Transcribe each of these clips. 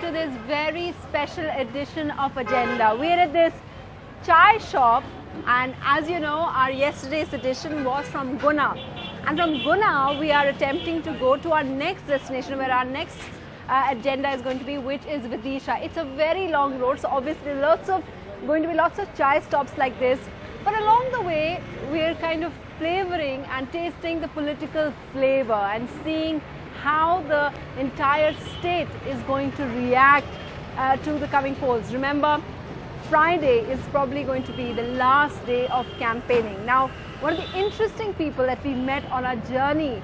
to this very special edition of Agenda. We're at this chai shop, and as you know, our yesterday's edition was from Guna. And from Guna, we are attempting to go to our next destination, where our next agenda is going to be, which is Vidisha. It's a very long road, so obviously going to be lots of chai stops like this. But along the way, we're kind of flavoring and tasting the political flavor and seeing how the entire state is going to react to the coming polls. Remember, Friday is probably going to be the last day of campaigning. Now, one of the interesting people that we met on our journey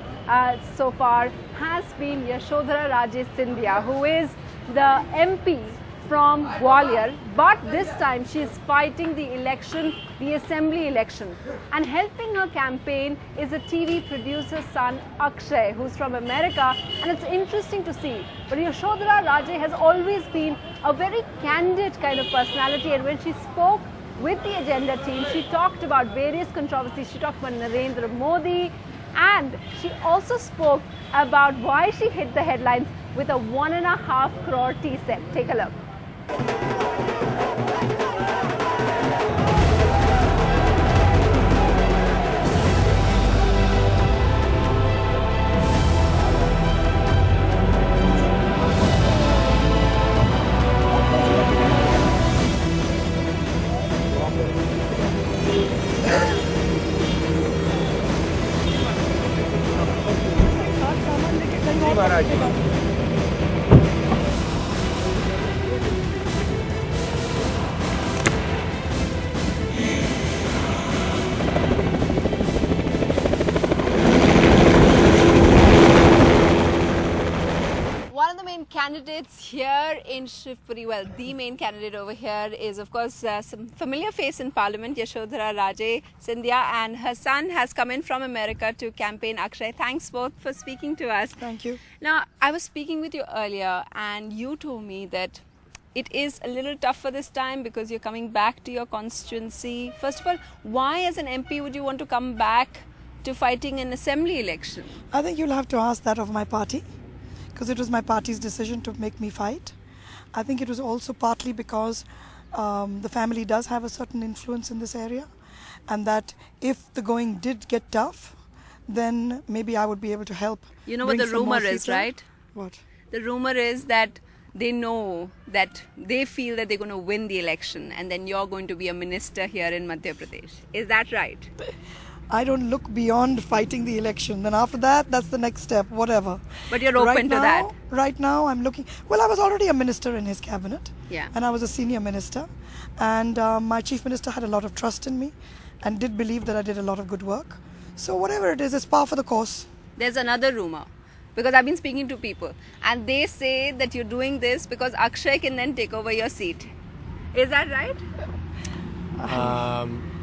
so far has been Yashodhara Scindia, who is the MP from Gwalior, but this time she is fighting the election, the assembly election. And helping her campaign is a TV producer's son, Akshay, who's from America, and it's interesting to see. But Yashodhara Raje has always been a very candid kind of personality, and when she spoke with the agenda team, she talked about various controversies. She talked about Narendra Modi, and she also spoke about why she hit the headlines with a 1.5 crore tea set. Take a look. One of the main candidates here in Shivpuri, well, the main candidate over here is, of course, some familiar face in Parliament, Yashodhara Raje Scindia, and her son has come in from America to campaign. Akshay, thanks both for speaking to us. Thank you. Now, I was speaking with you earlier, and you told me that it is a little tougher this time because you're coming back to your constituency. First of all, why as an MP would you want to come back to fighting an assembly election? I think you'll have to ask that of my party, because it was my party's decision to make me fight. I think it was also partly because the family does have a certain influence in this area, and that if the going did get tough, then maybe I would be able to help. You know what the rumor is, right? What? The rumor is that they know that they feel that they're going to win the election, and then you're going to be a minister here in Madhya Pradesh. Is that right? I don't look beyond fighting the election. Then after that, that's the next step, whatever. But you're open to that? Right now, I'm looking... Well, I was already a minister in his cabinet. Yeah. And I was a senior minister. And my chief minister had a lot of trust in me and did believe that I did a lot of good work. So whatever it is, it's par for the course. There's another rumor, because I've been speaking to people, and they say that you're doing this because Akshay can then take over your seat. Is that right?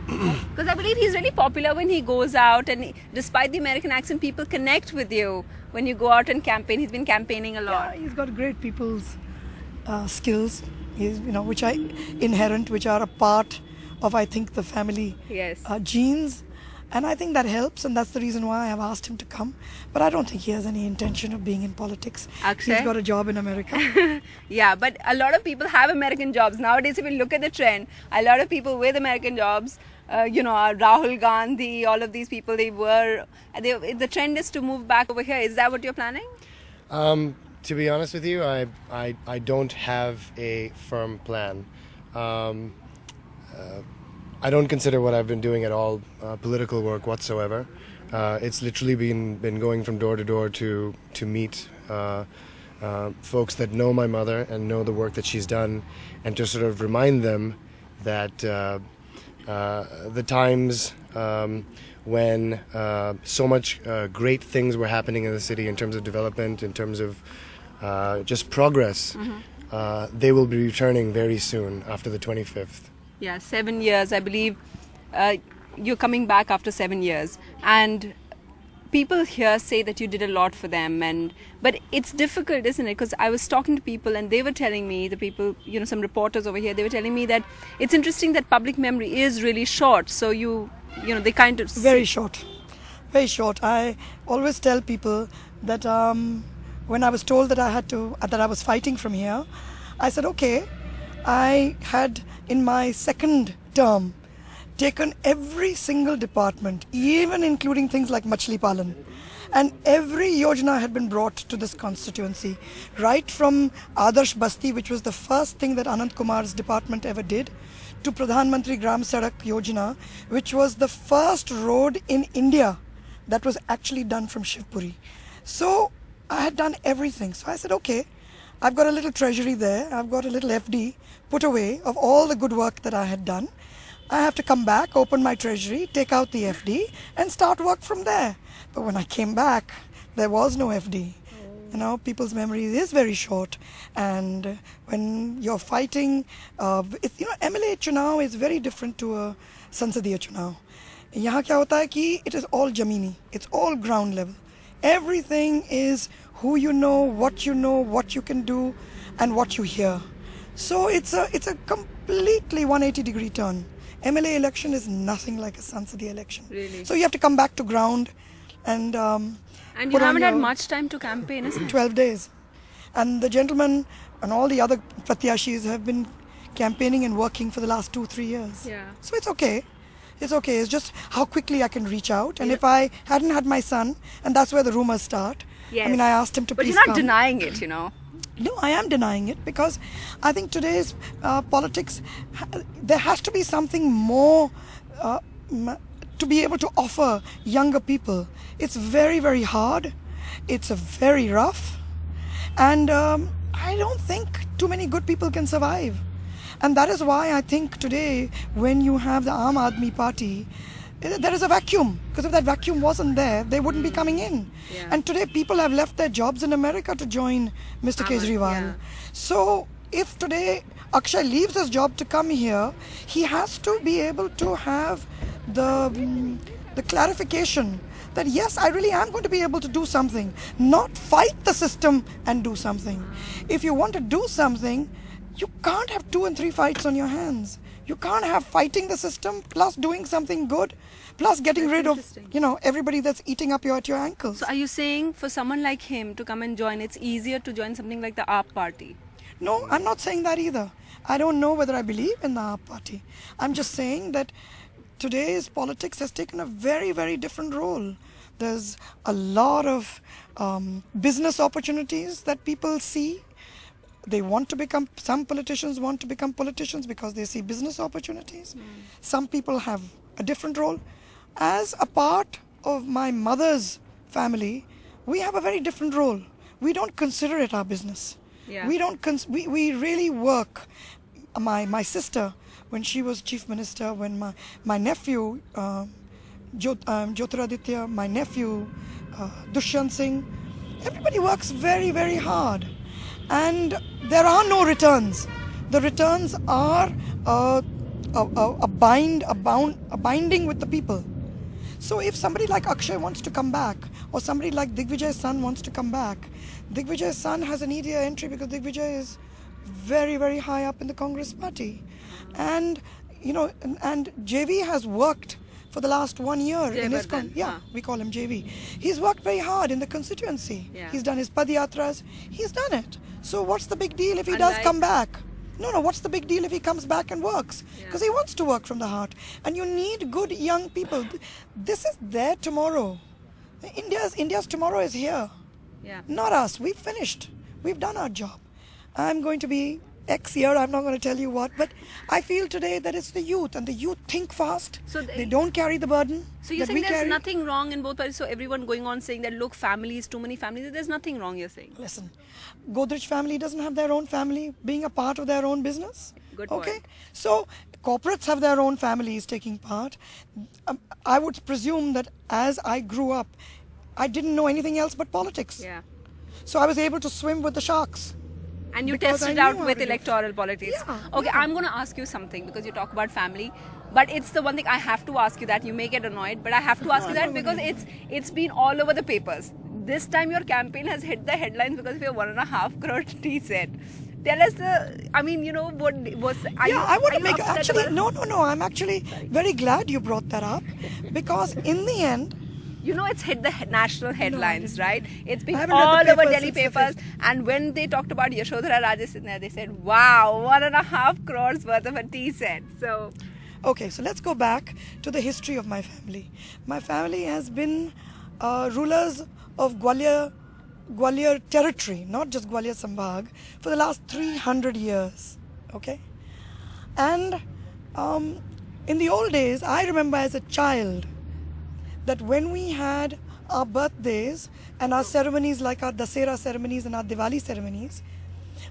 Because I believe he's really popular when he goes out, and despite the American accent, people connect with you when you go out and campaign. He's been campaigning a lot. Yeah, he's got great people's skills, which are inherent, which are a part of, I think, the family genes. And I think that helps, and that's the reason why I have asked him to come. But I don't think he has any intention of being in politics. Akshay? He's got a job in America. Yeah, but a lot of people have American jobs. Nowadays, if you look at the trend, a lot of people with American jobs, Rahul Gandhi, all of these people, the trend is to move back over here. Is that what you're planning? To be honest with you, I don't have a firm plan. I don't consider what I've been doing at all political work whatsoever. It's literally been going from door to door to meet folks that know my mother and know the work that she's done, and to sort of remind them that the times when so much great things were happening in the city in terms of development, in terms of just progress, they will be returning very soon after the 25th. Yeah, 7 years, I believe. You're coming back after 7 years, and people here say that you did a lot for them, but it's difficult, isn't it? Because I was talking to people, and they were telling me, the people, some reporters over here, they were telling me that it's interesting that public memory is really short. So they kind of very short. I always tell people that when I was told that I was fighting from here, I said, okay, I had in my second term taken every single department, even including things like Machli Palan. And every yojana had been brought to this constituency, right from Adarsh Basti, which was the first thing that Anant Kumar's department ever did, to Pradhan Mantri Gram Sadak Yojana, which was the first road in India that was actually done from Shivpuri. So I had done everything. So I said, okay, I've got a little treasury there, I've got a little FD put away of all the good work that I had done. I have to come back, open my treasury, take out the FD and start work from there. But when I came back, there was no FD. You know, people's memory is very short. And when you're fighting, MLA chunav is very different to a Sansadiya chunav. Yahan kya hota hai ki it is all jamini, it's all ground level. Everything is who you know, what you can do, and what you hear. So it's a completely 180-degree turn. MLA election is nothing like a Sansadi election. Really? So you have to come back to ground and you haven't had much time to campaign, isn't it? 12 days. And the gentleman and all the other pratyashis have been campaigning and working for the last 2-3 years. Yeah. So it's okay. It's okay. It's just how quickly I can reach out. And if I hadn't had my son, and that's where the rumors start. Yes. I mean, I asked him to But please you're not come. denying it, you know. No, I am denying it because I think today's politics, there has to be something more to be able to offer younger people. It's very, very hard. It's very rough. And I don't think too many good people can survive. And that is why I think today when you have the Aam Aadmi Party, there is a vacuum. Because if that vacuum wasn't there, they wouldn't be coming in. Yeah. And today people have left their jobs in America to join Mr. Kejriwal. Yeah. So if today Akshay leaves his job to come here, he has to be able to have the clarification that yes, I really am going to be able to do something, not fight the system and do something. If you want to do something, you can't have 2 and 3 fights on your hands. You can't have fighting the system plus doing something good, plus getting rid of, everybody that's eating up at your ankles. So are you saying for someone like him to come and join, it's easier to join something like the AAP party? No, I'm not saying that either. I don't know whether I believe in the AAP party. I'm just saying that today's politics has taken a very, very different role. There's a lot of business opportunities that people see. Some politicians want to become politicians because they see business opportunities. Some people have a different role. As a part of my mother's family, we have a very different role. We don't consider it our business. Yeah. We really work. My sister, when she was chief minister, when my nephew, Jyotiraditya, my nephew, Dushyant Singh, everybody works very, very hard. And there are no returns. The returns are a binding with the people. So if somebody like Akshay wants to come back, or somebody like Digvijay's son wants to come back, Digvijay's son has an easier entry because Digvijay is very, very high up in the Congress party. And, and JV has worked for the last 1 year in his we call him JV. He's worked very hard in the constituency. Yeah. He's done his padiyatras. He's done it. So what's the big deal if he does come back? No, what's the big deal if he comes back and works? Because he wants to work from the heart. And you need good young people. This is their tomorrow. India's tomorrow is here. Yeah. Not us. We've finished. We've done our job. I'm going to be X year, I'm not going to tell you what, but I feel today that it's the youth, and the youth think fast. So they don't carry the burden. So you're saying there's nothing wrong in both parties. So everyone going on saying that, look, families, too many families, there's nothing wrong, you're saying. Listen, Godrej family doesn't have their own family being a part of their own business. Good okay? point. So corporates have their own families taking part. I would presume that as I grew up, I didn't know anything else but politics. Yeah. So I was able to swim with the sharks. And you Because tested I out knew with how to do it. electoral politics. Yeah, Okay, I'm going to ask you something because you talk about family. But it's the one thing I have to ask you that. You may get annoyed, but I have to ask you that because it's been all over the papers. This time your campaign has hit the headlines because of your 1.5 crore tea set. Tell us what was... I want to make... Actually, no. I'm actually very glad you brought that up because in the end, You know, it's hit the national headlines, right? It's been I haven't read all the over papers, Delhi it's the papers. And when they talked about Yashodhara Scindia, they said, wow, 1.5 crores worth of a tea set. So, Okay, so let's go back to the history of my family. My family has been rulers of Gwalior territory, not just Gwalior Sambhag, for the last 300 years. Okay? And in the old days, I remember as a child that when we had our birthdays and our ceremonies like our Dasera ceremonies and our Diwali ceremonies,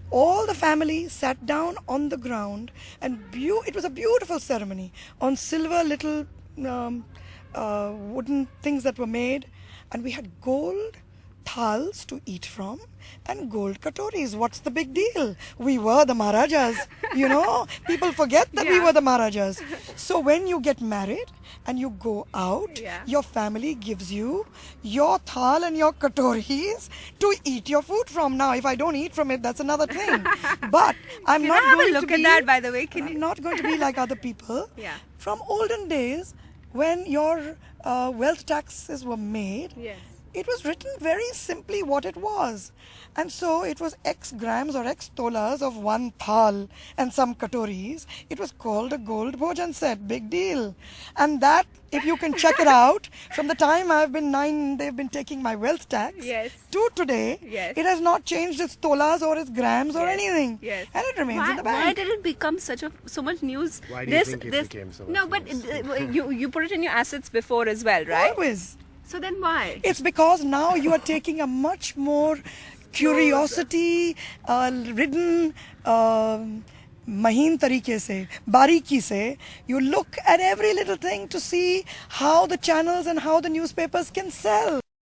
all the family sat down on the ground and it was a beautiful ceremony on silver little wooden things that were made, and we had gold thals to eat from and gold katoris. What's the big deal? We were the Maharajas, you know. People forget that we were the Maharajas. So when you get married and you go out, your family gives you your thal and your katoris to eat your food from. Now, if I don't eat from it, that's another thing. But I'm not have a going look to at be, that, by the way? I'm not going to be like other people. Yeah. From olden days, when your wealth taxes were made, Yes. it was written very simply what it was. And so it was X grams or X tolas of one thal and some katoris. It was called a gold bhojan set. Big deal. And that, if you can check it out, from the time I've been 9, they've been taking my wealth tax, to today, it has not changed its tolas or its grams or anything. Yes. And it remains in the bank. Why did it become so much news? Why do you think it became so much No, but news? you put it in your assets before as well, right? Always. So then why? It's because now you are taking a much more curiosity ridden maheen tarike se, bariki se. You look at every little thing to see how the channels and how the newspapers can sell.